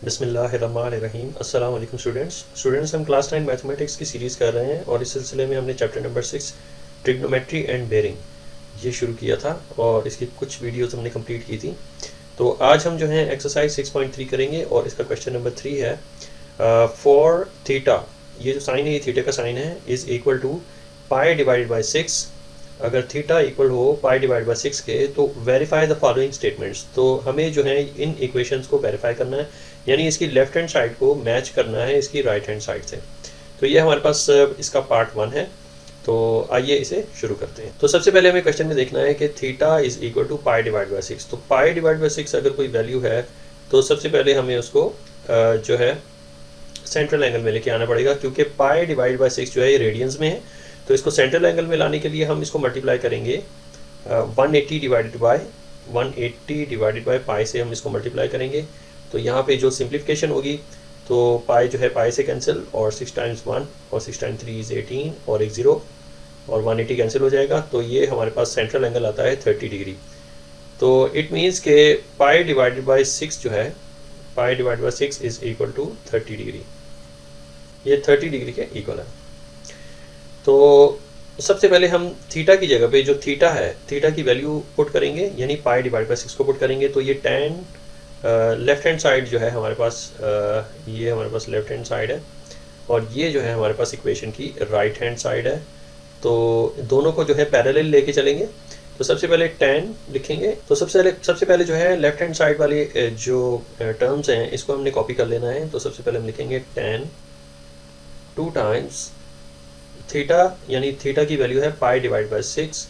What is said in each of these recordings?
बिस्मिल्लाहिर्रहमानिर्रहीम। अस्सलाम वालेकुम स्टूडेंट्स हम क्लास 9 मैथमेटिक्स की सीरीज़ कर रहे हैं और इस सिलसिले में हमने chapter number 6 trigonometry and bearing ये शुरू किया था और इसकी कुछ वीडियोस हमने कंप्लीट की थी। तो आज हम जो है एक्सरसाइज 6.3 करेंगे और इसका क्वेश्चन नंबर 3 है फॉर थीटा, ये जो साइन है ये थीटा का साइन है, is equal to pi divided by 6। अगर थीटा इक्वल हो पाई डिवाइड बाई 6 के तो वेरीफाई द फॉलोइंग स्टेटमेंट्स। तो हमें जो है इन इक्वेशंस को वेरीफाई करना है, यानी इसकी लेफ्ट हैंड साइड को मैच करना है इसकी राइट हैंड साइड से। तो ये हमारे पास इसका पार्ट 1 है। तो आइए इसे शुरू करते हैं। तो सबसे पहले हमें क्वेश्चन में देखना है कि theta is equal to pi divide by 6। तो पाई डिवाइड बाई 6 अगर कोई वैल्यू है तो सबसे पहले हमें उसको जो है सेंट्रल एंगल में लेके आना पड़ेगा, क्योंकि पाई डिवाइड बाई 6 जो है ये रेडियंस में है। तो इसको सेंट्रल एंगल में लाने के लिए हम इसको मल्टीप्लाई करेंगे 180 डिवाइडेड बाय पाई से हम इसको मल्टीप्लाई करेंगे। तो यहाँ पे जो सिंप्लीफिकेशन होगी तो पाई जो है पाई से कैंसिल और 6 टाइम्स 1 और 6 टाइम्स 3 इज़ 18 और एक 0 और 180 कैंसिल हो जाएगा। तो ये हमारे पास सेंट्रल एंगल आता है 30 डिग्री। तो इट मीन्स के पाई डिवाइडेड बाई 6 जो है pi divided by 6 is equal to 30 degree. ये 30 डिग्री के इक्वल है। तो सबसे पहले हम थीटा की जगह पे जो थीटा है थीटा की वैल्यू पुट करेंगे, यानी पाई डिवाइड बाई 6 को पुट करेंगे। तो ये tan लेफ्ट हैंड साइड जो है हमारे पास ये हमारे पास लेफ्ट हैंड साइड है और ये जो है हमारे पास इक्वेशन की राइट हैंड साइड है। तो दोनों को जो है पैरेलल लेके चलेंगे। तो सबसे पहले tan लिखेंगे। तो सबसे पहले जो है लेफ्ट हैंड साइड वाले जो टर्म्स हैं इसको हमने कॉपी कर लेना है। तो सबसे पहले हम लिखेंगे tan 2 टाइम्स थीटा, यानी थीटा की वैल्यू है पाई डिवाइड बाई 6।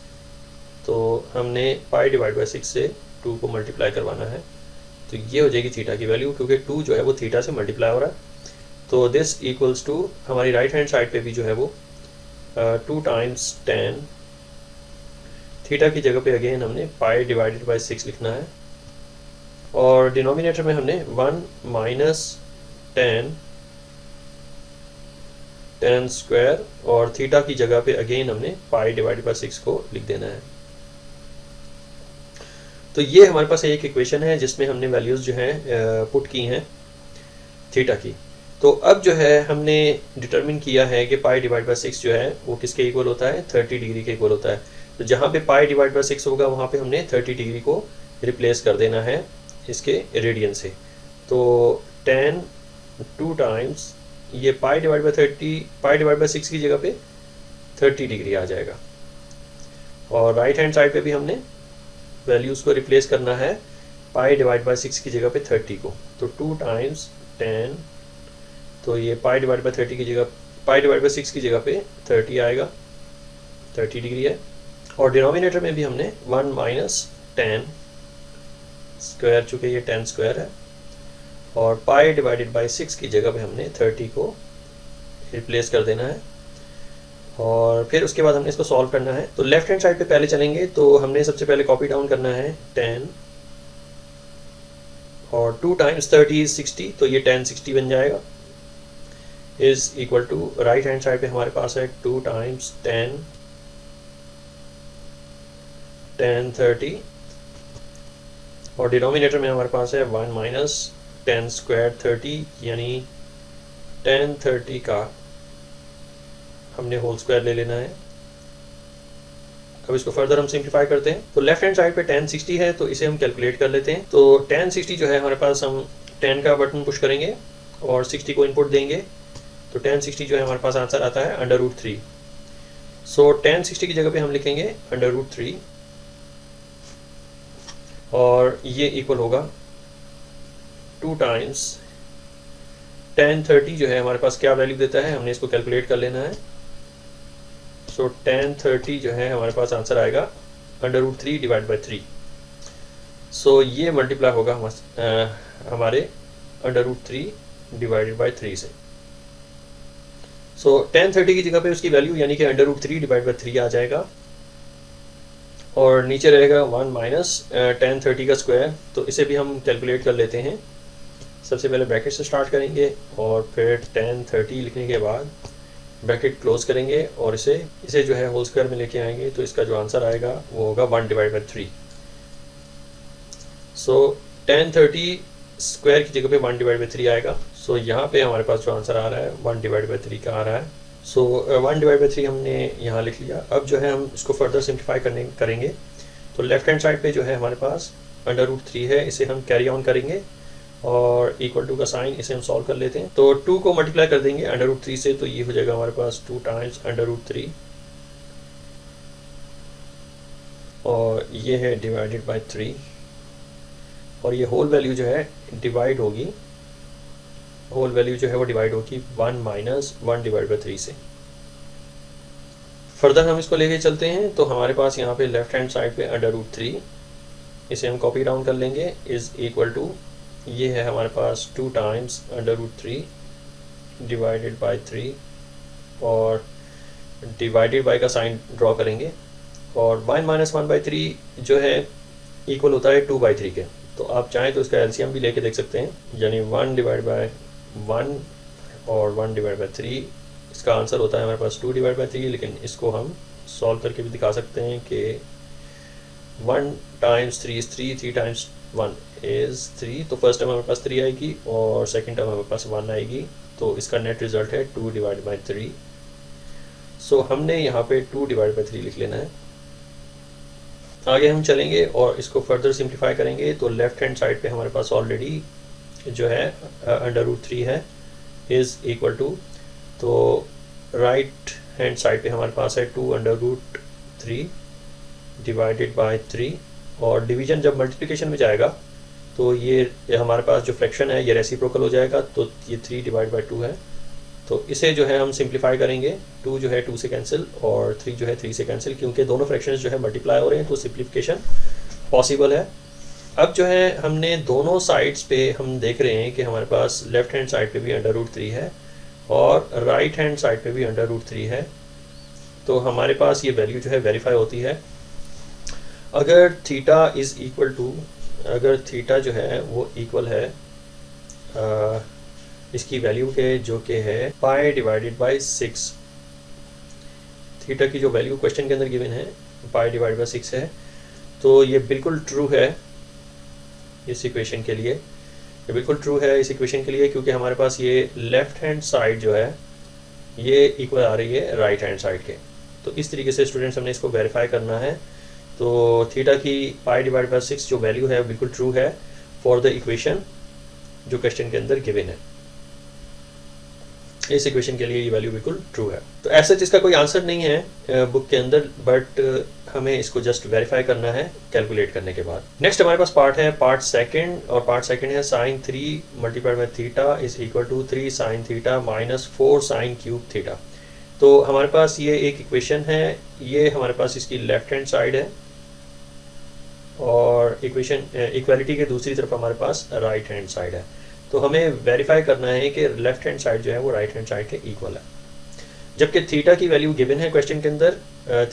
तो हमने पाई डिवाइड बाई 6 से 2 को मल्टीप्लाई करवाना है। तो ये हो जाएगी थीटा की वैल्यू, क्योंकि 2 जो है वो थीटा से मल्टीप्लाई हो रहा है। तो दिस इक्वल्स टू हमारी राइट हैंड साइड पे भी जो है वो 2 टाइम्स tan थीटा की जगह पे अगेन हमने पाई डिवाइडेड बाई 6 लिखना है और डिनोमिनेटर में हमने 1 माइनस tan स्क्वायर और थीटा की जगह पे अगेन हमने पाई डिवाइडेड बाई 6 को लिख देना है। तो ये हमारे पास एक इक्वेशन है जिसमें हमने वैल्यूज़ जो है पुट की हैं थीटा की। तो अब जो है हमने डिटरमिन किया है कि पाई डिवाइड बाई 6 जो है वो किसके इक्वल होता है, 30 डिग्री के इक्वल होता है। तो जहाँ पे पाई डिवाइड बाई 6 होगा वहाँ पे हमने 30 डिग्री को रिप्लेस कर देना है इसके रेडियन से। तो tan 2 टाइम्स ये पाई डिवाइड बाई 6 की जगह पे 30 डिग्री आ जाएगा और राइट हैंड साइड पे भी हमने वैल्यूज़ को रिप्लेस करना है पाई डिवाइड बाई 6 की जगह पे 30 को। तो 2 टाइम्स tan, तो ये पाई डिवाइड बाई 30 की जगह पाई डिवाइड बाई 6 की जगह पे 30 आएगा, 30 डिग्री है। और डिनोमिनेटर में भी हमने 1 माइनस tan स्क्वायर, चूँकि ये tan स्क्वायर है, और पाई डिवाइडेड बाई 6 की जगह पे हमने 30 को रिप्लेस कर देना है और फिर उसके बाद हमने इसको सॉल्व करना है। तो लेफ्ट हैंड साइड पे पहले चलेंगे। तो हमने सबसे पहले कॉपी डाउन करना है tan और 2 टाइम्स 30 इज 60। तो ये tan 60 बन जाएगा, is equal to right hand side पे हमारे पास है 2 टाइम्स tan 30 और डिनोमिनेटर में हमारे पास है 1 माइनस tan स्क्वायर 30, यानी tan 30 का हमने होल स्क्वायर ले लेना है। अब इसको फर्दर हम सिंप्लीफाई करते हैं। तो लेफ्ट हैंड साइड पे tan 60 है तो इसे हम कैलकुलेट कर लेते हैं। तो tan 60 जो है हमारे पास, हम tan का बटन पुश करेंगे और 60 को इनपुट देंगे। तो tan 60 जो है हमारे पास आंसर आता है √3। सो tan 60 की जगह पे हम लिखेंगे √3 और ये इक्वल होगा 2 टाइम्स tan 30 जो है हमारे पास क्या वैल्यू देता है, हमने इसको कैलकुलेट कर लेना है। सो tan 30 जो है हमारे पास आंसर आएगा √3 डिवाइड बाई 3। सो ये मल्टीप्लाई होगा हमारे √3 डिवाइडेड बाई 3 से। सो tan 30 की जगह पे उसकी वैल्यू यानी कि √3 डिवाइड बाई 3 आ जाएगा और नीचे रहेगा 1 माइनस tan 30 का स्क्वायर। तो इसे भी हम कैलकुलेट कर लेते हैं। सबसे पहले ब्रैकेट से स्टार्ट करेंगे और फिर tan 30 लिखने के बाद ब्रैकेट क्लोज करेंगे और इसे जो है होल स्क्वायर में लेके आएंगे। तो इसका जो आंसर आएगा वो होगा 1 divide by 3। So tan 30 square की जगह पे 1/3 आएगा। सो यहाँ पे हमारे पास जो आंसर आ रहा है 1/3 का आ रहा है। सो 1/3 हमने यहाँ लिख लिया। अब जो है हम इसको फर्दर सिंप्लीफाई करेंगे। तो लेफ्ट हैंड साइड पे जो है हमारे पास √3 है, इसे हम कैरी ऑन करेंगे और इक्वल टू का साइन इसे हम सॉल्व कर लेते हैं। तो 2 को मल्टीप्लाई कर देंगे √3 से, तो ये हो जाएगा हमारे पास 2 टाइम्स √3 और ये है डिवाइडेड बाय 3 और ये होल वैल्यू जो है डिवाइड होगी, होल वैल्यू जो है वो डिवाइड होगी 1 माइनस 1/3 से। फर्दर हम इसको लेके चलते हैं। तो हमारे पास यहाँ पे लेफ्ट हैंड साइड पे √3 इसे हम कॉपी डाउन कर लेंगे इज इक्वल टू, ये है हमारे पास 2 टाइम्स √3 डिवाइडेड बाय 3 और डिवाइडेड बाय का साइन ड्रॉ करेंगे और 1 माइनस 1/3 जो है इक्वल होता है 2/3 के। तो आप चाहें तो इसका एलसीएम भी लेके देख सकते हैं, यानी 1 डिवाइड बाय 1 और 1 डिवाइड बाय 3, इसका आंसर होता है हमारे पास 2 डिवाइड बाय 3। लेकिन इसको हम सॉल्व करके भी दिखा सकते हैं कि 1 टाइम्स 3 इज 3, 3 टाइम्स 1 इज 3। तो फर्स्ट टर्म हमारे पास 3 आएगी और सेकंड टर्म हमारे पास 1 आएगी। तो इसका नेट रिजल्ट है 2 डिवाइड बाय 3। सो हमने यहाँ पे 2 डिवाइड बाय 3 लिख लेना है। आगे हम चलेंगे और इसको फर्दर सिंप्लीफाई करेंगे। तो लेफ्ट हैंड साइड पे हमारे पास ऑलरेडी जो है √3 है इज इक्वल टू, तो राइट हैंड साइड पे हमारे पास है 2√3 डिवाइडेड बाय 3 और डिवीजन जब मल्टीप्लिकेशन में जाएगा तो ये हमारे पास जो फ्रैक्शन है ये रेसिप्रोकल हो जाएगा। तो ये 3 डिवाइड बाय 2 है। तो इसे जो है हम सिंप्लीफाई करेंगे, 2 जो है 2 से कैंसिल और 3 जो है 3 से कैंसिल, क्योंकि दोनों फ्रैक्शंस जो है मल्टीप्लाई हो रहे हैं तो सिंप्लीफिकेशन पॉसिबल है। अब जो है हमने दोनों साइड्स पे हम देख रहे हैं कि हमारे पास लेफ्ट हैंड साइड पे भी √3 है और राइट हैंड साइड पे भी √3 है। तो हमारे पास ये वैल्यू जो है वेरीफाई होती है। अगर थीटा इज़ इक्वल टू, अगर थीटा जो है वो इक्वल है इसकी वैल्यू के जो कि है पाई डिवाइडेड बाय 6, थीटा की जो वैल्यू क्वेश्चन के अंदर गिवन है पाई डिवाइड बाय 6 है, तो ये बिल्कुल ट्रू है इस इक्वेशन के लिए। ये बिल्कुल ट्रू है इस इक्वेशन के लिए क्योंकि हमारे पास ये लेफ्ट हैंड साइड जो है ये इक्वल आ रही है राइट हैंड साइड के। तो इस तरीके से स्टूडेंट्स हमने इसको वेरीफाई करना है। तो थीटा की पाई डिवाइड बाय 6 जो वैल्यू है बिल्कुल ट्रू है फॉर द इक्वेशन जो क्वेश्चन के अंदर गिवन है। इस इक्वेशन के लिए ये वैल्यू बिल्कुल ट्रू है। तो ऐसा इसका कोई आंसर नहीं है बुक के अंदर, बट हमें इसको जस्ट वेरीफाई करना है कैलकुलेट करने के बाद। नेक्स्ट हमारे पास पार्ट है पार्ट सेकंड, और पार्ट सेकंड है sine 3 multiplied by theta is equal to 3 sine theta minus 4 sine cube theta. तो हमारे पास ये एक इक्वेशन है, ये हमारे पास इसकी लेफ्ट हैंड साइड है और इक्वेशन इक्वालिटी के दूसरी तरफ हमारे पास राइट हैंड साइड है। तो हमें वेरीफाई करना है कि लेफ्ट हैंड साइड जो है वो राइट हैंड साइड के इक्वल है, जबकि थीटा की वैल्यू गिवन है क्वेश्चन के अंदर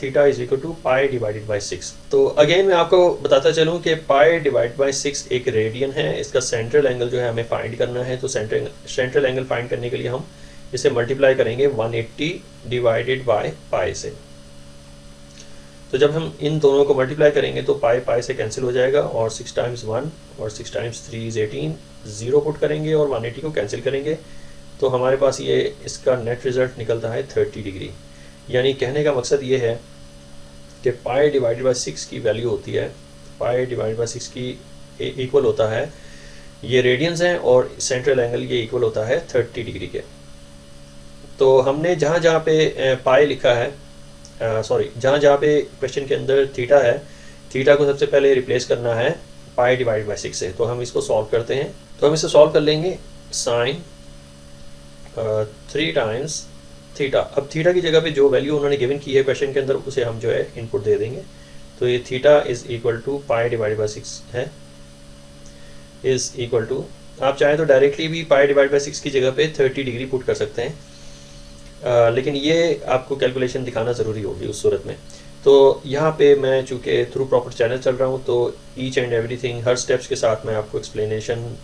theta is equal to pi divided by 6। तो अगेन मैं आपको बताता चलूं कि पाई डिवाइड बाय 6 एक रेडियन है, इसका सेंट्रल एंगल जो है हमें फाइंड करना है। तो सेंट्रल एंगल फाइंड करने के लिए हम इसे मल्टीप्लाई करेंगे 180 डिवाइडेड बाय पाई से। तो जब हम इन दोनों को मल्टीप्लाई करेंगे तो पाई पाई से कैंसिल हो जाएगा और 6 टाइम्स 1 और 6 टाइम्स 3 इज 18, 0 पुट करेंगे और 180 को कैंसिल करेंगे तो हमारे पास ये इसका नेट रिजल्ट निकलता है 30 डिग्री। यानी कहने का मकसद ये है कि पाई डिवाइडेड बाय 6 की वैल्यू होती है, पाई डिवाइडेड बाय 6 की इक्वल होता है, ये रेडियंस हैं और सेंट्रल एंगल ये इक्वल होता है 30 डिग्री के। तो हमने जहाँ जहाँ पे पाई लिखा है, जहाँ जहाँ पे क्वेश्चन के अंदर थीटा है, थीटा को सबसे पहले रिप्लेस करना है पाई डिवाइड बाय 6 से। तो हम इसको सॉल्व करते हैं। तो हम इसे सॉल्व कर लेंगे साइन 3 टाइम्स थीटा। अब थीटा की जगह पे जो वैल्यू उन्होंने गिवन की है क्वेश्चन के अंदर उसे हम जो है इनपुट दे देंगे। तो ये theta is equal to pi divide by 6 है, इज इक्वल टू, आप चाहें तो डायरेक्टली भी पाई डिवाइड बाय 6 की जगह पे 30 डिग्री पुट कर सकते हैं, लेकिन ये आपको कैलकुलेशन दिखाना ज़रूरी होगी उस सूरत में। तो यहाँ पे मैं चूँकि थ्रू प्रॉपर चैनल चल रहा हूँ तो each and everything her steps के साथ मैं आपको एक्सप्लेनेशन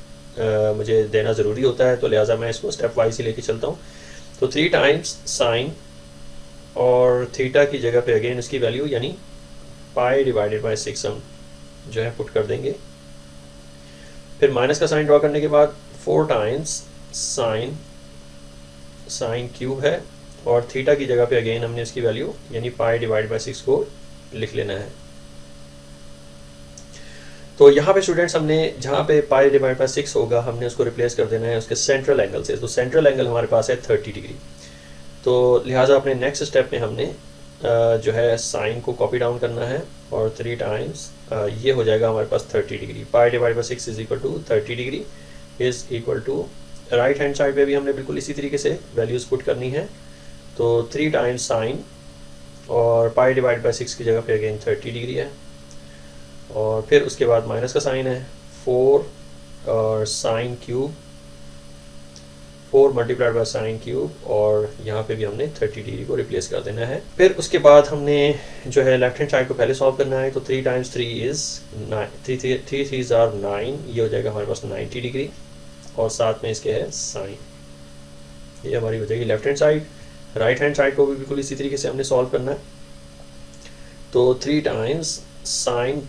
मुझे देना ज़रूरी होता है, तो लिहाजा मैं इसको स्टेप वाइज ही लेके चलता हूँ। तो 3 टाइम्स साइन और थीटा की जगह पे अगेन इसकी वैल्यू यानी पाई डिवाइडेड बाय 6 हम जो है पुट कर देंगे। फिर माइनस का साइन ड्रॉ करने के बाद 4 टाइम्स साइन क्यूब है, और थीटा की जगह पे अगेन हमने इसकी वैल्यू यानी पाई डिवाइड बाय 6 को लिख लेना है। तो यहाँ पे स्टूडेंट्स हमने जहाँ पे पाई डिवाइड बाय 6 होगा हमने उसको रिप्लेस कर देना है उसके सेंट्रल एंगल से। तो सेंट्रल एंगल हमारे पास है 30 डिग्री। तो लिहाजा अपने नेक्स्ट स्टेप में हमने जो है साइन को कॉपी डाउन करना है, और 3 टाइम्स ये हो जाएगा हमारे पास 30 degree. Pi divide by 6 is equal to 30 degree is equal to, right hand side पे भी हमने बिल्कुल इसी तरीके से वैल्यूज़ पुट करनी है। तो 3 टाइम्स साइन, और पाई डिवाइड बाय 6 की जगह पे अगेन 30 डिग्री है, और फिर उसके बाद माइनस का साइन है 4 और sine cube, 4 multiplied by sine cube, और यहाँ पे भी हमने 30 डिग्री को रिप्लेस कर देना है। फिर उसके बाद हमने जो है लेफ्ट हैंड साइड को पहले सॉल्व करना है। तो 3 टाइम्स 3 इज़ 9, 3 3s आर 9, ये हो जाएगा हमारे पास 90 डिग्री, और साथ में इसके है साइन, ये हमारी हो जाएगी left hand side. Right hand side को भी बिल्कुल इसी तरीके से हमने सॉल्व करना है। तो 3 टाइम्स साइन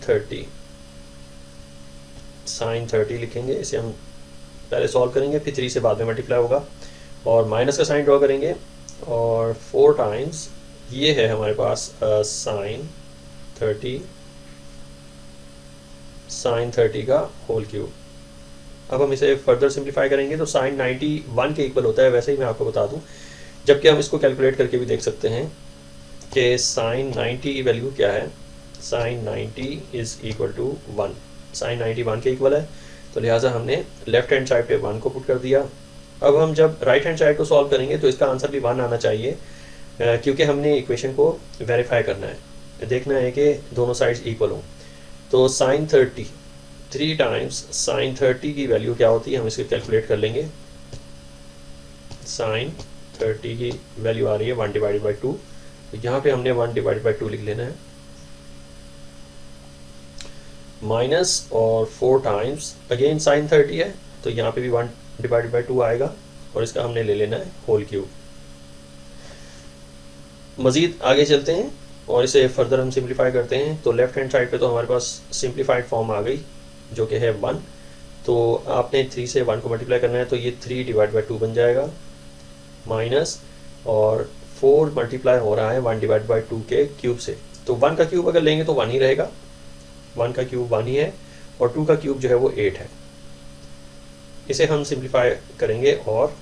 30 लिखेंगे, इसे हम पहले सॉल्व करेंगे, फिर 3 से बाद में मल्टीप्लाई होगा, और माइनस का साइन ड्रॉ करेंगे, और 4 टाइम्स ये है हमारे पास साइन 30 का होल क्यूब। अब हम इसे फर्दर सिंप्लीफाई करेंगे तो साइन 91 के इक्वल होता है। वैसे ही मैं आपको बता दूं, जबकि हम इसको कैलकुलेट करके भी देख सकते हैं कि साइन 90 की वैल्यू क्या है। Sine 90 is equal to 1, sine 90 1 के इक्वल है, तो लिहाजा हमने लेफ्ट हैंड साइड पे 1 को पुट कर दिया। अब हम जब राइट हैंड साइड को सॉल्व करेंगे तो इसका आंसर भी 1 आना चाहिए, क्योंकि हमने इक्वेशन को वेरीफाई करना है, देखना है कि दोनों साइड्स इक्वल हों। तो साइन 3 टाइम्स साइन 30 की वैल्यू क्या होती है, हम इसको कैलकुलेट कर लेंगे। साइन 30 की वैल्यू आ रही है 1 डिवाइडेड बाई 2, तो यहाँ पे हमने 1 डिवाइडेड बाई 2 लिख लेना है, माइनस और 4 टाइम्स अगेन साइन 30 है, तो यहाँ पे भी 1 डिवाइडेड बाई 2 आएगा, और इसका हमने ले लेना है होल क्यूब। मज़ीद आगे चलते हैं और इसे फर्दर हम सिंप्लीफाई करते हैं। तो लेफ्ट हैंड साइड पे तो हमारे पास सिंप्लीफाइड फॉर्म आ गई जो कि है 1। तो आपने 3 से 1 को मल्टीप्लाई करना है, तो ये 3 डिवाइड बाई 2 बन जाएगा, माइनस और 4 मल्टीप्लाई हो रहा है 1 डिवाइड बाई 2 के क्यूब से। तो 1 का क्यूब अगर लेंगे तो 1 ही रहेगा, 1 का क्यूब 1 ही है, और 2 का क्यूब जो है वो 8 है। इसे हम सिंप्लीफाई करेंगे, और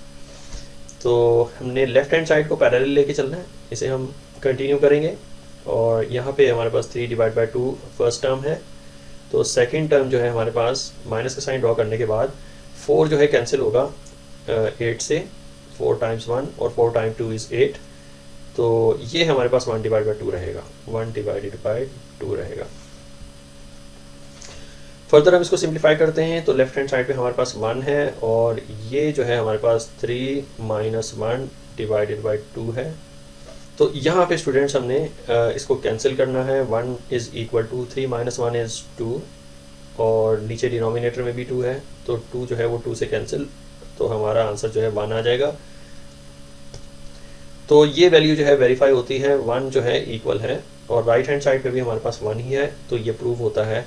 तो हमने लेफ्ट हैंड साइड को पैरेलल लेके चलना है, इसे हम कंटिन्यू करेंगे। और यहाँ पे हमारे पास 3 डिवाइड बाई 2 फर्स्ट टर्म है, तो सेकंड टर्म जो है हमारे पास माइनस का साइन ड्रॉ करने के बाद 4 जो है कैंसिल होगा 8 से, 4 टाइम्स 1 और 4 टाइम 2 इज़ 8, तो ये हमारे पास 1 डिवाइड बाई 2 रहेगा, 1 डिवाइडेड बाई 2 रहेगा। फर्दर हम इसको सिंप्लीफाई करते हैं, तो लेफ्ट हैंड साइड पे हमारे पास 1 है, और ये जो है हमारे पास 3 माइनस 1 डिवाइडेड बाई 2 है। तो यहाँ पे स्टूडेंट्स हमने इसको कैंसिल करना है, 1 is equal to 3 minus 1 is 2, और नीचे डिनोमिनेटर में भी 2 है, तो 2 जो है वो 2 से कैंसिल, तो हमारा आंसर जो है 1 आ जाएगा। तो ये वैल्यू जो है वेरीफाई होती है, 1 जो है इक्वल है, और राइट हैंड साइड पे भी हमारे पास 1 ही है। तो ये प्रूव होता है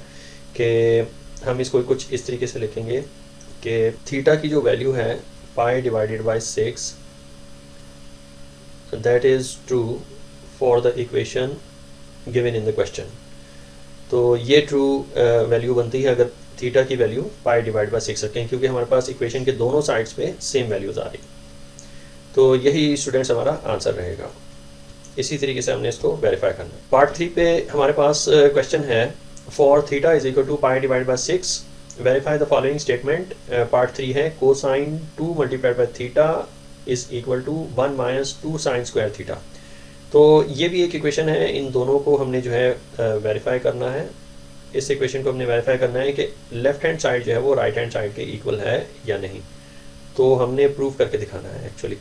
कि हम इसको कुछ इस तरीके से लिखेंगे कि थीटा की जो वैल्यू है pi divided by 6, that is true for the equation given in the question. तो ये ट्रू वैल्यू बनती है अगर थीटा की वैल्यू पाई डिवाइड बाई 6 रखें, क्योंकि हमारे पास इक्वेशन के दोनों साइड्स पे सेम वैल्यूज़ आ रही। तो यही स्टूडेंट्स हमारा आंसर रहेगा। इसी तरीके से हमने इसको वेरीफाई करना है। पार्ट 3 पे हमारे पास क्वेश्चन है, for theta is equal to pi divide by 6 verify the following statement. Part 3 है, cosine 2 multiplied by theta is equal to 1 minus 2 sine square theta. तो ये भी एक इक्वेशन है, इन दोनों को हमने जो है वेरीफाई करना है। इस इक्वेशन को हमने वेरीफाई करना है कि लेफ्ट हैंड साइड जो है वो राइट हैंड साइड के इक्वल है या नहीं, तो हमने प्रूव करके दिखाना है एक्चुअली।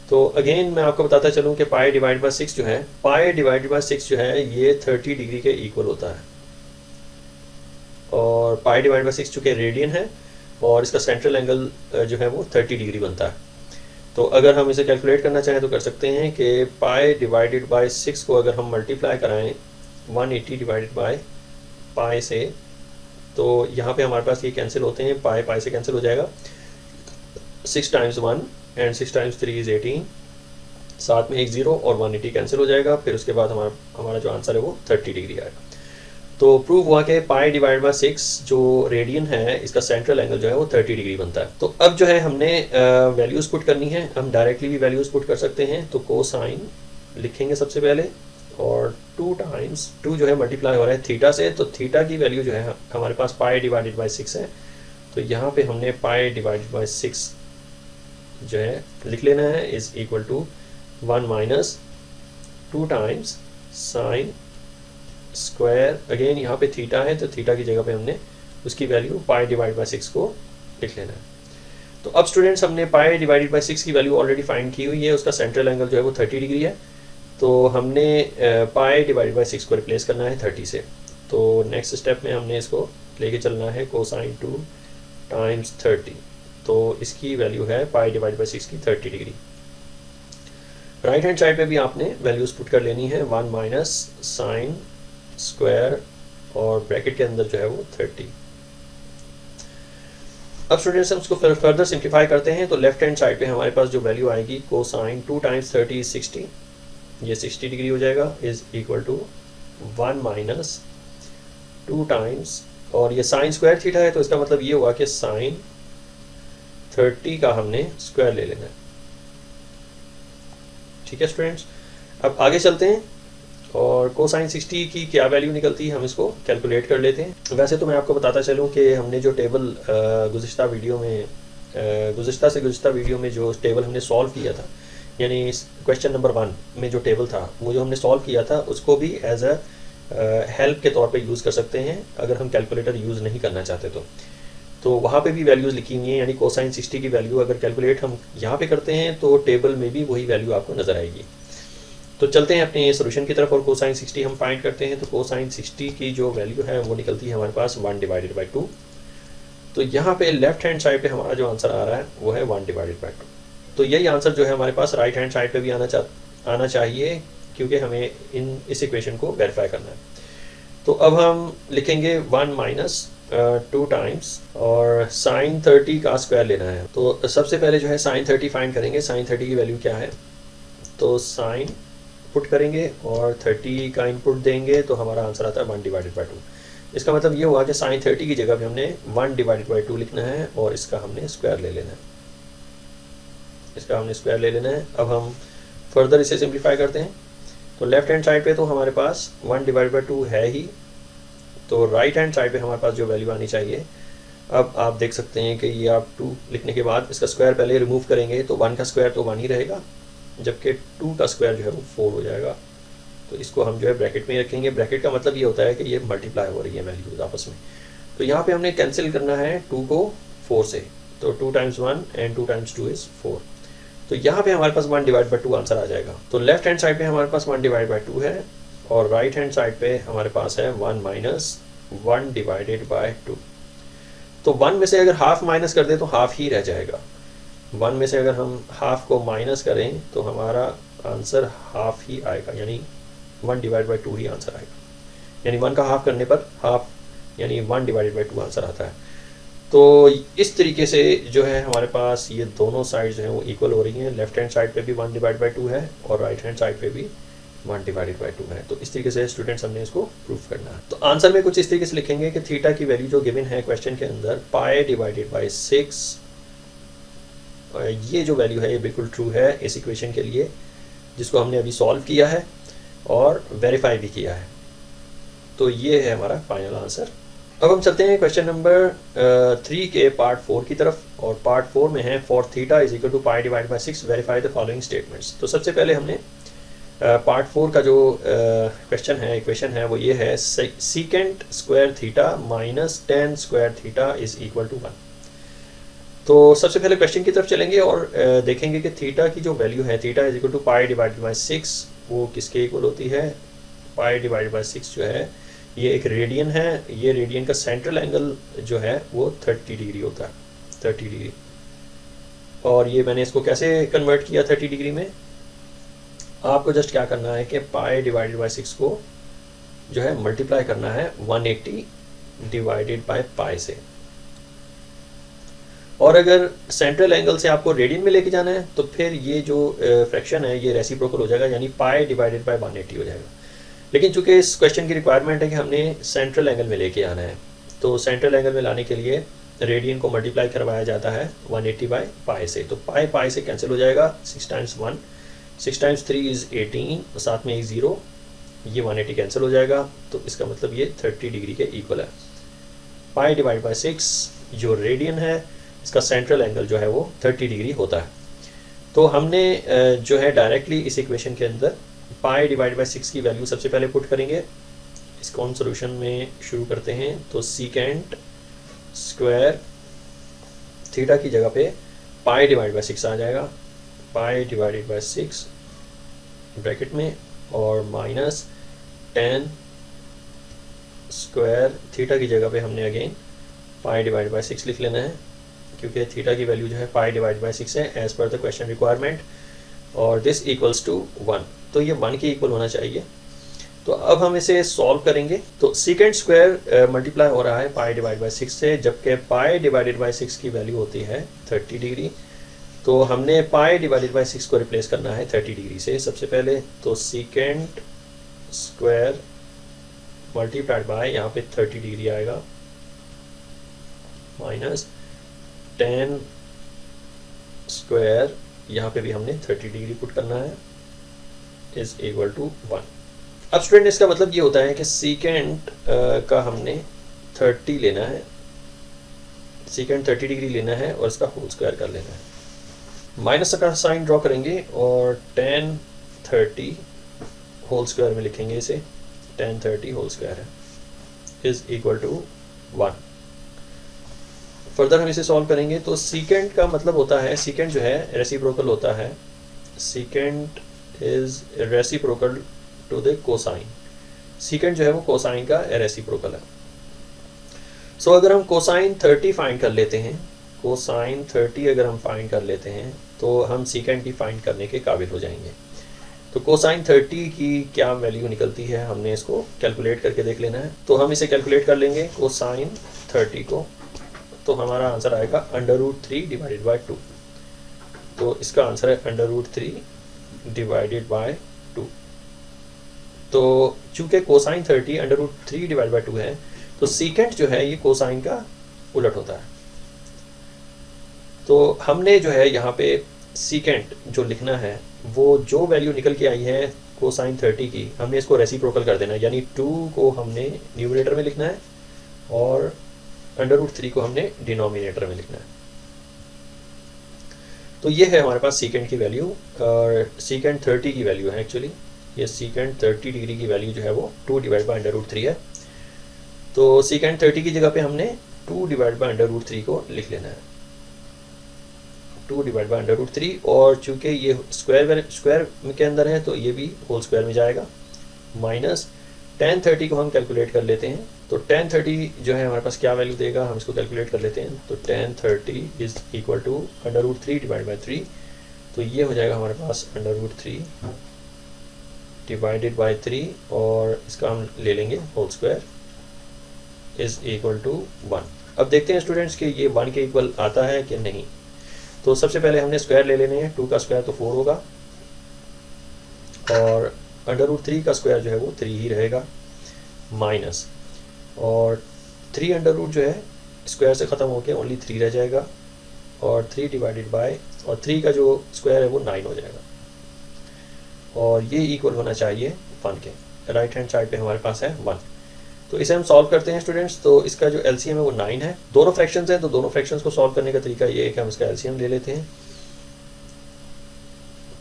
तो अगेन मैं आपको बताता चलूँ कि पाई डिवाइड बाई 6 जो है, पाई डिवाइड बाई 6 जो है ये 30 डिग्री के इक्वल होता है, और पाई डिवाइड बाई 6 चूँकि रेडियन है और इसका सेंट्रल एंगल जो है वो 30 डिग्री बनता है। तो अगर हम इसे कैलकुलेट करना चाहें तो कर सकते हैं कि पाई डिवाइडेड बाई 6 को अगर हम मल्टीप्लाई कराएं 180 डिवाइडेड बाई पाई से, तो यहाँ पे हमारे पास ये कैंसिल होते हैं, पाई पाई से कैंसिल हो जाएगा, 6 टाइम्स 1 एंड 6 टाइम्स 3 इज़ 18, साथ में एक 0 और 180 कैंसिल हो जाएगा। फिर उसके बाद हमारा जो आंसर है वो 30 डिग्री आएगा। तो प्रूव हुआ कि पाई डिवाइड बाय 6 जो रेडियन है, इसका सेंट्रल एंगल जो है वो 30 डिग्री बनता है। तो अब जो है हमने वैल्यूज़ पुट करनी है, हम डायरेक्टली भी वैल्यूज़ पुट कर सकते हैं। तो कोसाइन लिखेंगे सबसे पहले, और 2 टाइम्स 2 जो है मल्टीप्लाई हो रहा है थीटा से, तो थीटा की वैल्यू जो है हमारे पास पाई डिवाइडेड बाय 6 है। तो यहाँ पे हमने पाई डिवाइडेड बाय 6 जो है लिख लेना है, is equal to 1 minus 2 times sine square, again यहाँ पे थीटा है तो थीटा की जगह पे हमने उसकी वैल्यू पाई डिवाइड बाय 6 को लिख लेना है। तो अब स्टूडेंट्स हमने पाई डिवाइडेड बाय 6 की वैल्यू ऑलरेडी फाइंड की हुई है, उसका सेंट्रल एंगल जो है वो 30 डिग्री है। तो हमने पाई डिवाइडेड बाय 6 को रिप्लेस करना है 30 से। तो नेक्स्ट स्टेप में हमने इसको लेके चलना है कोसाइन 2 टाइम्स 30, तो इसकी वैल्यू है पाई डिवाइड बाय 6 की 30 डिग्री। राइट हैंड साइड पे भी आपने वैल्यूज पुट कर लेनी है, 1 माइनस साइन स्क्वायर और ब्रैकेट के अंदर जो है वो 30। अब स्टूडेंट्स हम उसको फर्दर सिंप्लीफाई करते हैं। तो लेफ्ट हैंड साइड पे हमारे पास जो वैल्यू आएगी कोसाइन 2 टाइम्स 30 इज 60, ये 60 डिग्री हो जाएगा, is equal to 1 minus 2 times, और ये साइन स्क्वायर थीटा है तो इसका मतलब ये हुआ कि साइन 30 का हमने स्क्वायर ले लेना है। ठीक है स्टूडेंट्स, अब आगे चलते हैं और कोसाइन 60 की क्या वैल्यू निकलती है हम इसको कैलकुलेट कर लेते हैं। वैसे तो मैं आपको बताता चलूँ कि हमने जो टेबल गुज़िश्ता वीडियो में जो टेबल हमने सॉल्व किया था, यानी क्वेश्चन नंबर 1 में जो टेबल था वो जो हमने सॉल्व किया था, उसको भी एज अ हेल्प के तौर पे यूज़ कर सकते हैं अगर हम कैलकुलेटर यूज़ नहीं करना चाहते तो वहाँ पे भी वैल्यूज़ लिखी हुई हैं, यानी कोसाइन 60 की वैल्यू अगर कैलकुलेट हम यहाँ पे करते हैं तो टेबल में भी वही वैल्यू आपको नज़र आएगी। तो चलते हैं अपने सोल्यूशन की तरफ और कोसाइन 60 हम फाइंड करते हैं। तो कोसाइन 60 की जो वैल्यू है वो निकलती है हमारे पास 1 डिवाइडेड बाई 2। तो यहाँ पे लेफ्ट हैंड साइड पे हमारा जो आंसर आ रहा है वो है 1 डिवाइडेड बाई 2। तो यही आंसर जो है हमारे पास राइट हैंड साइड पे भी आना चाहिए, क्योंकि हमें इस इक्वेशन को वेरीफाई करना है। तो अब हम लिखेंगे 1 माइनस 2 टाइम्स और साइन 30 का स्क्वायर लेना है। तो सबसे पहले जो है साइन 30 फाइंड करेंगे, साइन 30 की वैल्यू क्या है। तो साइन पुट करेंगे और 30 का इनपुट देंगे तो हमारा आंसर आता है 1 डिवाइडेड बाई 2। इसका मतलब ये हुआ कि साइन 30 की जगह पे हमने 1 डिवाइडेड बाई 2 लिखना है और इसका हमने स्क्वायर ले लेना है। अब हम फर्दर इसे सिंप्लीफाई करते हैं। तो लेफ्ट हैंड साइड पे तो हमारे पास 1 डिवाइडेड बाई 2 है ही, तो राइट हैंड साइड पे हमारे पास जो वैल्यू आनी चाहिए, अब आप देख सकते हैं कि ये आप 2 लिखने के बाद इसका स्क्वायर पहले रिमूव करेंगे तो 1 का स्क्वायर तो 1 ही रहेगा, जबकि 2 का स्क्वायर जो है वो 4 हो जाएगा। तो इसको हम जो है ब्रैकेट में रखेंगे। ब्रैकेट का मतलब ये होता है कि ये मल्टीप्लाई हो रही है वैल्यूज आपस में। तो यहाँ पे हमने कैंसिल करना है 2 को 4 से, तो 2 टाइम्स 1 एंड 2 टाइम्स 2 इज़ 4। तो यहाँ पे हमारे पास 1 डिवाइड बाई 2 आंसर आ जाएगा। तो लेफ्ट हैंड साइड पे हमारे पास 1 डिवाइड बाई 2 है और राइट हैंड साइड पे हमारे पास है 1 माइनस 1 डिवाइडेड बाई 2। तो 1 में से अगर हाफ माइनस कर दे तो हाफ ही रह जाएगा। 1 में से अगर हम हाफ को माइनस करें तो हमारा आंसर हाफ ही आएगा, यानी 1 डिवाइड बाई 2 ही आंसर आएगा। यानी 1 का हाफ करने पर हाफ यानी 1 डिवाइडेड बाई 2 आंसर आता है। तो इस तरीके से जो है हमारे पास ये दोनों साइड जो हैं वो इक्वल हो रही हैं। लेफ्ट हैंड साइड पे भी 1 डिवाइड बाई 2 है और राइट हैंड साइड पे भी 1 डिवाइडेड बाई 2 है। तो इस तरीके से स्टूडेंट्स हमने इसको प्रूव करना है। तो आंसर में कुछ इस तरीके से लिखेंगे कि थीटा की वैल्यू जो गिवन है क्वेश्चन के अंदर पाई डिवाइडेड बाई 6, ये जो वैल्यू है ये बिल्कुल ट्रू है इस इक्वेशन के लिए, जिसको हमने अभी सॉल्व किया है और वेरीफाई भी किया है। तो ये है हमारा फाइनल आंसर। अब हम चलते हैं क्वेश्चन नंबर 3 के पार्ट 4 की तरफ, और पार्ट 4 में है for theta is equal to pi divide by 6 verify the following statements. तो सबसे पहले हमने पार्ट 4 का जो इक्वेशन है वो ये है, secant square theta minus tan square theta is equal to 1। तो सबसे पहले क्वेश्चन की तरफ चलेंगे और देखेंगे कि थीटा की जो वैल्यू है, theta is equal to pi divided by 6, वो किसके इक्वल होती है। पाई डिवाइडेड बाई 6 जो है ये एक रेडियन है, ये रेडियन का सेंट्रल एंगल जो है वो 30 डिग्री होता है, 30 डिग्री। और ये मैंने इसको कैसे कन्वर्ट किया 30 डिग्री में, आपको जस्ट क्या करना है कि पाई डिवाइडेड बाई 6 को जो है मल्टीप्लाई करना है 180 डिवाइडेड बाय पाई से। और अगर सेंट्रल एंगल से आपको रेडियन में लेके जाना है तो फिर ये जो फ्रैक्शन है ये रेसिप्रोकल हो जाएगा, यानी पाई डिवाइडेड बाय 180 हो जाएगा। लेकिन चूंकि इस क्वेश्चन की रिक्वायरमेंट है कि हमने सेंट्रल एंगल में लेके आना है, तो सेंट्रल एंगल में लाने के लिए रेडियन को मल्टीप्लाई करवाया जाता है 180 बाय पाई से। तो पाई से कैंसिल हो जाएगा, 6 टाइम्स 1, 6 टाइम्स 3 इज़ 18, साथ में एक ज़ीरो, ये 180 कैंसिल हो जाएगा। तो इसका मतलब ये 30 डिग्री के इक्वल है। पाई डिवाइड बाय 6 जो रेडियन है, इसका सेंट्रल एंगल जो है वो 30 डिग्री होता है। तो हमने जो है डायरेक्टली इस इक्वेशन के अंदर पाई डिवाइड बाय 6 की वैल्यू सबसे पहले पुट करेंगे। इसको हम सोल्यूशन में शुरू करते हैं। तो सीकेंट स्क्वायर थीटा की जगह पे पाई डिवाइड बाय 6 आ जाएगा, पाई डिवाइडेड बाय 6 ब्रैकेट में, और माइनस 10 स्क्वायर थीटा की जगह पे हमने अगेन पाई डिवाइड बाय 6 लिख लेना है, क्योंकि थीटा की वैल्यू जो है पाई डिवाइड बाय 6 है as per the question requirement, और दिस इक्वल्स टू 1। तो ये 1 के इक्वल होना चाहिए। तो अब हम इसे सॉल्व करेंगे। तो सीकेंट स्क्वायर मल्टीप्लाई हो रहा है पाई डिवाइड बाय 6 से, जबकि पाई डिवाइडेड बाय 6 की वैल्यू होती है 30 डिग्री। तो हमने पाई डिवाइडेड बाय 6 को रिप्लेस करना है 30 डिग्री से सबसे पहले। तो सीकेंट स्क्वायर मल्टीप्लाइड बाय, यहाँ पे 30 डिग्री आएगा, माइनस 10 स्क्वायर, यहाँ पे भी हमने 30 डिग्री पुट करना है, इज इक्वल टू 1। अब स्टूडेंट इसका मतलब ये होता है कि सीकेंट का हमने 30 लेना है, सीकेंट 30 डिग्री लेना है और इसका होल स्क्वायर कर लेना है। माइनस का साइन ड्रॉ करेंगे और 10 30 होल स्क्वायर में लिखेंगे इसे, 10 30 होल स्क्वायर है, इज इक्वल टू 1। फर्दर हम इसे सॉल्व करेंगे। तो सीकेंट का मतलब होता है, सीकेंट जो है रेसिप्रोकल होता है, secant is reciprocal to the cosine. Secant जो है वो कोसाइन का रेसिप्रोकल है। सो अगर हम कोसाइन 30 फाइंड कर लेते हैं, कोसाइन 30 अगर हम फाइंड कर लेते हैं तो हम सीकेंट की फाइंड करने के काबिल हो जाएंगे। तो कोसाइन 30 की क्या वैल्यू निकलती है, हमने इसको कैलकुलेट करके देख लेना है। तो हम इसे कैलकुलेट कर लेंगे कोसाइन 30 को, तो हमारा आंसर आएगा √3 डिवाइडेड बाय 2। तो इसका आंसर है √3 डिवाइडेड बाय 2। तो चूंकि कोसाइन 30 √3 डिवाइड बाय 2 है, तो सीकेंट जो है ये कोसाइन का उलट होता है। तो हमने जो है यहाँ पे सीकेंट जो लिखना है, वो जो वैल्यू निकल के आई है कोसाइन 30 की, हमने इसको रेसिप्रोकल कर देना है, यानी 2 को हमने न्यूमरेटर में लिखना है और √3 को हमने डिनोमिनेटर में लिखना है। तो ये है हमारे पास सीकेंट की वैल्यू, और सीकेंट 30 की वैल्यू है एक्चुअली, ये सीकेंट 30 डिग्री की वैल्यू जो है वो 2 डिवाइड बाय √3 है। तो सीकेंट 30 की जगह पे हमने 2 डिवाइड बाय √3 को लिख लेना है, 2 डिवाइड बाय √3, और चूंकि ये स्क्वायर के अंदर है तो ये भी होल स्क्वायर में जाएगा। माइनस 10 30 को हम कैलकुलेट कर लेते हैं। तो 10 30 जो है हमारे पास क्या वैल्यू देगा, हम इसको कैलकुलेट कर लेते हैं। तो 10 30 is equal to √3 divide by 3। तो ये हो जाएगा हमारे पास √3 डिवाइडेड बाय 3, और इसका हम ले लेंगे whole square, is equal to 1। अब देखते हैं स्टूडेंट्स कि ये 1 के इक्वल आता है कि नहीं। तो सबसे पहले हमने स्क्वायर ले लेने हैं, 2 का स्क्वायर तो 4 होगा, और √3 का स्क्वायर जो है वो 3 ही रहेगा, माइनस, और 3 जो है स्क्वायर से ख़त्म होकर ओनली 3 रह जाएगा, और 3 डिवाइडेड बाय, और 3 का जो स्क्वायर है वो 9 हो जाएगा, और ये इक्वल होना चाहिए 1 के। राइट हैंड साइड पे हमारे पास है 1। तो इसे हम सॉल्व करते हैं स्टूडेंट्स। तो इसका जो एलसीएम है वो 9 है, दोनों फ्रैक्शंस हैं, तो दोनों फ्रैक्शंस को सॉल्व करने का तरीका ये है कि हम इसका एलसीएम ले लेते हैं।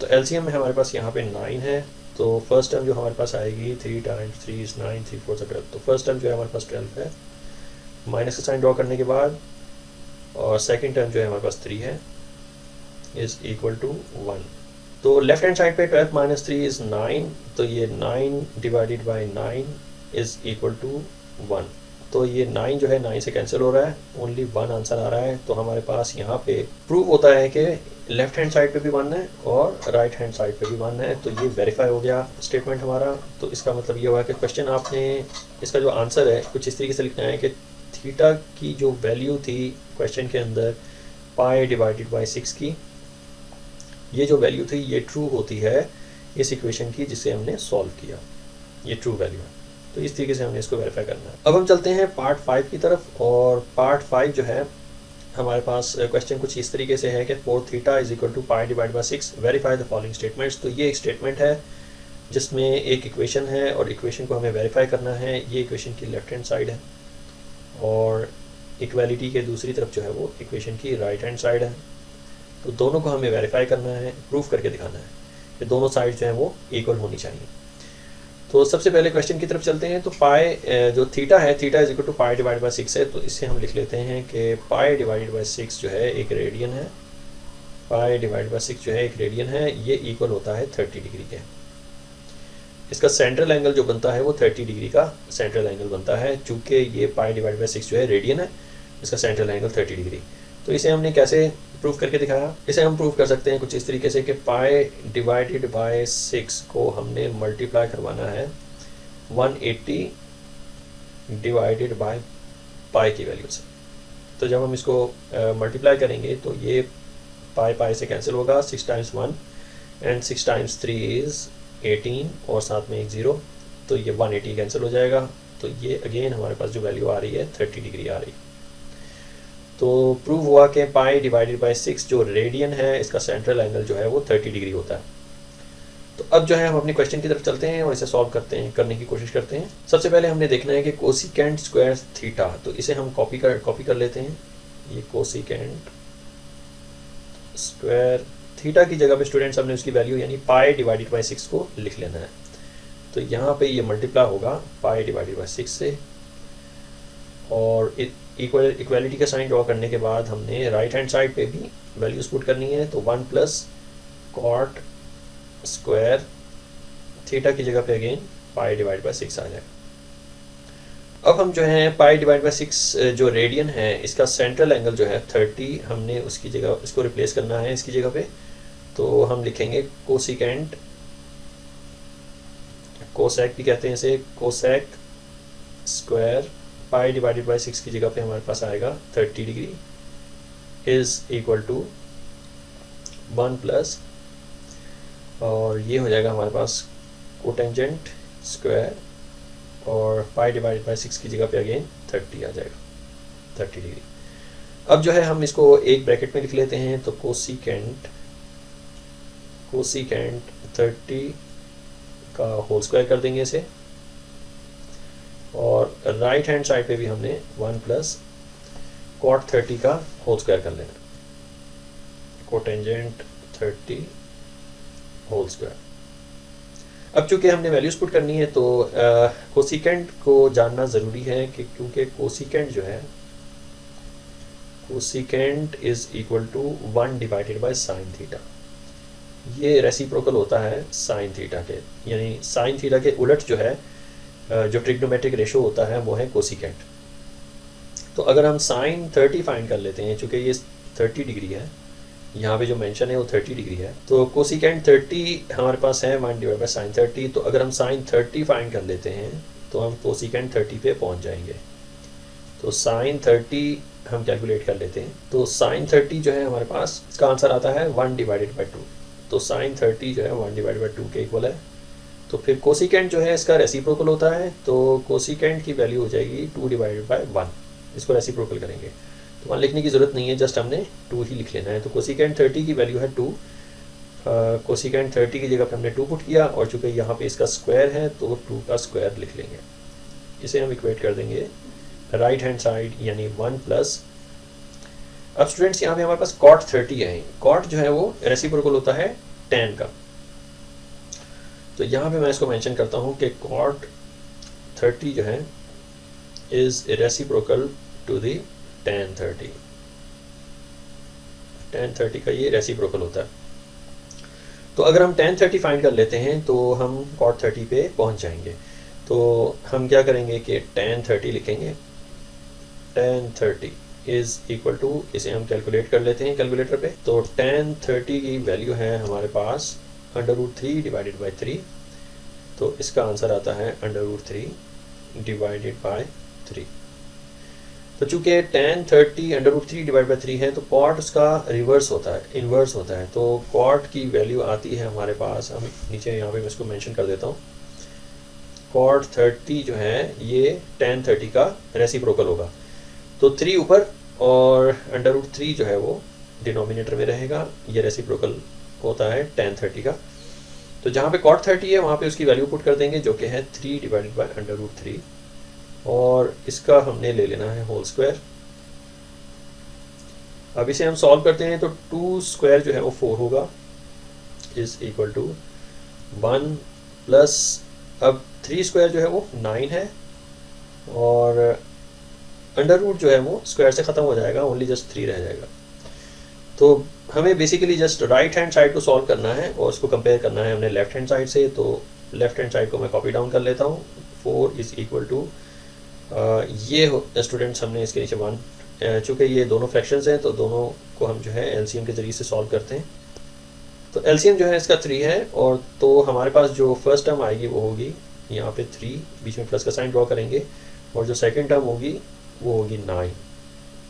तो एलसीएम में हमारे पास यहाँ पे 9 है। तो फर्स्ट टर्म जो हमारे पास आएगी 3 टाइम्स 3 इज 9, 3 4 12। तो फर्स्ट टर्म जो है हमारे पास 12 है, माइनस का साइन ड्रॉ करने के बाद, और सेकंड टर्म जो है हमारे पास 3 है, इज इक्वल टू 1। तो लेफ्ट हैंड साइड पे 12 माइनस 3 इज 9, तो ये 9 divided by 9 is equal to 1। तो ये 9 जो है 9 से कैंसिल हो रहा है, ओनली 1 आंसर आ रहा है। तो हमारे पास यहाँ पे प्रूव होता है कि लेफ्ट हैंड साइड पे भी 1 है और राइट हैंड साइड पे भी 1 है। तो ये वेरीफाई हो गया स्टेटमेंट हमारा। तो इसका मतलब ये हुआ कि क्वेश्चन आपने इसका जो आंसर है कुछ इस तरीके से लिखना है कि थीटा की जो वैल्यू थी क्वेश्चन के अंदर पाई डिवाइडेड बाई 6 की, ये जो वैल्यू थी ये ट्रू होती है इस इक्वेशन की जिसे हमने सॉल्व किया, ये ट्रू वैल्यू है। तो इस तरीके से हमने इसको वेरीफाई करना है। अब हम चलते हैं पार्ट 5 की तरफ, और पार्ट 5 जो है हमारे पास क्वेश्चन कुछ इस तरीके से है कि 4 theta is equal to pi divide by 6, verify the following statements. तो ये एक स्टेटमेंट है जिसमें एक इक्वेशन है और इक्वेशन को हमें वेरीफाई करना है। ये इक्वेशन की लेफ्ट हैंड साइड है और इक्वालिटी के दूसरी तरफ जो है वो इक्वेशन की राइट हैंड साइड है। तो दोनों को हमें वेरीफाई करना है, प्रूफ करके दिखाना है कि दोनों साइड जो है वो इक्वल होनी चाहिए। तो सबसे पहले क्वेश्चन की तरफ चलते हैं। तो पाई जो थीटा है, theta is equal to pi divide by 6 है। तो इसे हम लिख लेते हैं कि पाई डिवाइड बाई 6 जो है एक रेडियन है, पाई डिवाइड बाई 6 जो है एक रेडियन है, ये इक्वल होता है 30 डिग्री के। इसका सेंट्रल एंगल जो बनता है वो 30 डिग्री का सेंट्रल एंगल बनता है। चूँकि ये पाई डिवाइड बाई 6 जो है रेडियन है, इसका सेंट्रल एंगल 30 डिग्री। तो इसे हमने कैसे प्रूफ करके दिखाया? इसे हम प्रूफ कर सकते हैं कुछ इस तरीके से कि पाई डिवाइडेड बाय 6 को हमने मल्टीप्लाई करवाना है 180 डिवाइडेड बाय पाई की वैल्यू से। तो जब हम इसको मल्टीप्लाई करेंगे तो ये पाई पाई से कैंसिल होगा, 6 टाइम्स 1 एंड 6 टाइम्स 3 इज़ 18 और साथ में एक 0, तो ये 180 कैंसिल हो जाएगा। तो ये अगेन हमारे पास जो वैल्यू आ रही है 30 डिग्री आ रही है। तो प्रूव हुआ कि पाई डिवाइडेड बाई 6 जो रेडियन है इसका सेंट्रल एंगल जो है वो 30 डिग्री होता है। तो अब जो है हम अपने क्वेश्चन की तरफ चलते हैं और इसे सॉल्व करने की कोशिश करते हैं। सबसे पहले हमने देखना है कि कोसिकेंट स्क्वायर थीटा, तो इसे हम कॉपी कर लेते हैं। ये कोसिकेंट स्क्वायर थीटा की जगह पे स्टूडेंट्स हमने उसकी वैल्यू यानी पाई डिवाइडेड बाई 6 को लिख लेना है। तो यहाँ पे ये मल्टीप्लाई होगा पाई डिवाइडेड बाई 6 से, और इक्वालिटी का साइन ड्रॉ करने के बाद हमने राइट हैंड साइड पे भी वैल्यूज पुट करनी है। तो 1 प्लस कॉट स्क्वायर थीटा की जगह पे अगेन पाई डिवाइड बाई 6 आ जाएगा। अब हम जो है पाई डिवाइड बाई 6 जो रेडियन है इसका सेंट्रल एंगल जो है 30, हमने उसकी जगह इसको रिप्लेस करना है इसकी जगह पे। तो हम लिखेंगे कोसिकेंट, कोसेक भी कहते हैं इसे, cosec square pi divided by 6 की जगह पे हमारे पास आएगा 30 degree is equal to 1 plus, और ये हो जाएगा हमारे पास कोटेंजेंट स्क्वायर, और पाई डिवाइडेड बाई 6 की जगह पे अगेन 30 आ जाएगा, 30 डिग्री। अब जो है हम इसको एक ब्रैकेट में लिख लेते हैं। तो कोसिकेंट 30 का होल स्क्वायर कर देंगे इसे, और राइट हैंड साइड पे भी हमने 1 प्लस कॉट 30 का होल स्क्वायर कर लेना, कोटेंजेंट 30 होल स्क्वायर। अब चूंकि हमने वैल्यूज पुट करनी है तो कोसिकेंट को जानना ज़रूरी है कि क्योंकि कोसिकेंट जो है cosecant is equal to 1 divided by sine theta, ये रेसिप्रोकल होता है साइन थीटा के, यानी साइन थीटा के उलट जो है जो ट्रिग्नोमेट्रिक रेशो होता है वो है कोसिकेंट। तो अगर हम साइन 30 फाइंड कर लेते हैं, चूँकि ये 30 डिग्री है, यहाँ पे जो मेंशन है वो 30 डिग्री है, तो कोसिकेंट 30 हमारे पास है 1 डिवाइड बाय साइन 30। तो अगर हम साइन 30 फाइंड कर लेते हैं तो हम कोसिकेंट 30 पे पहुँच जाएंगे। तो साइन 30 हम कैलकुलेट कर लेते हैं। तो साइन 30 जो है हमारे पास इसका आंसर आता है 1 डिवाइडेड बाई 2। तो साइन 30 जो है 1 डिवाइडेड बाई 2 के इक्वल है। तो फिर कोसिकेंट जो है इसका रेसिप्रोकल होता है, तो कोसिकेंट की वैल्यू हो जाएगी 2 डिवाइडेड बाई 1, इसको रेसिप्रोकल करेंगे। तो वहाँ लिखने की ज़रूरत नहीं है, जस्ट हमने 2 ही लिख लेना है। तो कोसिकेंट 30 की वैल्यू है 2, कोसिकेंट 30 की जगह पे हमने 2 पुट किया, और चूँकि यहाँ पे इसका स्क्वायर है तो 2 का स्क्वायर लिख लेंगे। इसे हम इक्वेट कर देंगे राइट हैंड साइड यानी 1 प्लस। अब स्टूडेंट्स यहाँ पे हमारे पास कॉट 30 है, कॉट जो है वो रेसिप्रोकल होता है tan का। तो यहाँ पे मैं इसको मेंशन करता हूँ कि कॉट 30 जो है is reciprocal to the tan 30, tan 30 का ये रेसिप्रोकल होता है। तो अगर हम tan 30 फाइंड कर लेते हैं तो हम cot 30 पे पहुँच जाएंगे। तो हम क्या करेंगे कि tan 30 लिखेंगे, tan30 इज इक्वल टू, इसे हम कैलकुलेट कर लेते हैं कैलकुलेटर पे। तो tan30 की वैल्यू है हमारे पास √3 डिवाइडेड बाई 3, तो इसका आंसर आता है √3 डिवाइडेड बाई 3। तो चूंकि tan30 √3 डिवाइड बाई 3 है, तो कॉट उसका रिवर्स होता है, इन्वर्स होता है। तो कॉट की वैल्यू आती है हमारे पास, हम नीचे यहाँ पे मैं इसको मेंशन कर देता हूँ, कॉट 30 जो है ये tan30 का रेसिप्रोकल होगा। तो 3 ऊपर और √3 जो है वो डिनोमिनेटर में रहेगा, ये रेसिप्रोकल होता है tan30 का। तो जहाँ पे cot 30 है वहाँ पे उसकी वैल्यू पुट कर देंगे, जो कि है 3 डिवाइडेड बाई √3, और इसका हमने ले लेना है होल स्क्वायर। अब इसे हम सॉल्व करते हैं, तो 2 स्क्वायर जो है वो 4 होगा, इज इक्वल टू 1 प्लस, अब 3 स्क्वायर जो है वो 9 है, और अंडर रूट जो है वो स्क्वायर से ख़त्म हो जाएगा, ओनली जस्ट 3 रह जाएगा। तो हमें basically just right hand side को सॉल्व करना है और उसको कंपेयर करना है हमने लेफ्ट हैंड साइड से। तो लेफ्ट हैंड साइड को मैं कॉपी डाउन कर लेता हूँ। 4 इज इक्वल टू, ये स्टूडेंट्स हमने इसके नीचे 1, चूँकि ये दोनों फ्रैक्शंस हैं तो दोनों को हम जो है एलसीएम के ज़रिए से सॉल्व करते हैं। तो एलसीएम जो है इसका 3 है, और तो हमारे पास जो फर्स्ट टर्म आएगी वो होगी यहाँ पे 3, बीच में प्लस का साइन ड्रॉ करेंगे, और जो सेकेंड टर्म होगी वो होगी 9।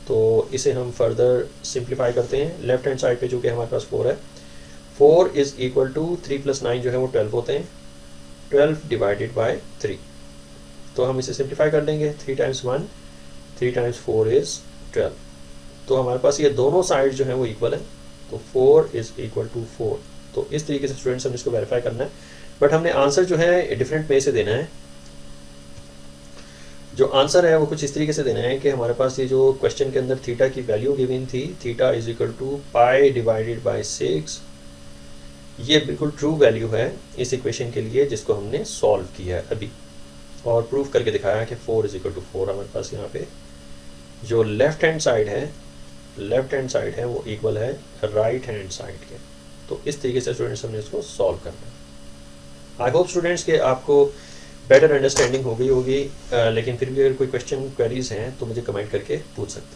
तो इसे हम फर्दर सिंप्लीफाई करते हैं। लेफ्ट हैंड साइड पे जो कि हमारे पास 4 है, 4 इज इक्वल टू 3 + 9 जो है वो 12 होते हैं, 12 डिवाइडेड बाय 3। तो हम इसे सिंप्लीफाई कर लेंगे, 3 × 1, 3 × 4 इज 12। तो हमारे पास ये दोनों साइड जो है वो इक्वल है, तो 4 इज इक्वल टू 4। तो इस तरीके से स्टूडेंट्स हमने इसको वेरीफाई करना है, बट हमने आंसर जो है डिफरेंट वे से देना है। जो आंसर है वो कुछ इस तरीके से देना है कि हमारे पास ये जो क्वेश्चन के अंदर थीटा की वैल्यू गिवन थी, theta is equal to pi divided by 6, ये बिल्कुल ट्रू वैल्यू है इस इक्वेशन के लिए जिसको हमने सॉल्व किया है अभी, और प्रूफ करके दिखाया कि 4 इज इक्वल टू 4 हमारे पास यहाँ पे जो लेफ्ट हैंड साइड है वो इक्वल है राइट हैंड साइड के। तो इस तरीके से स्टूडेंट्स हमने इसको सॉल्व करना है। आई होप स्टूडेंट्स के आपको बेटर अंडरस्टैंडिंग हो गई होगी, लेकिन फिर भी अगर कोई क्वेश्चन क्वेरीज हैं तो मुझे कमेंट करके पूछ सकते हैं।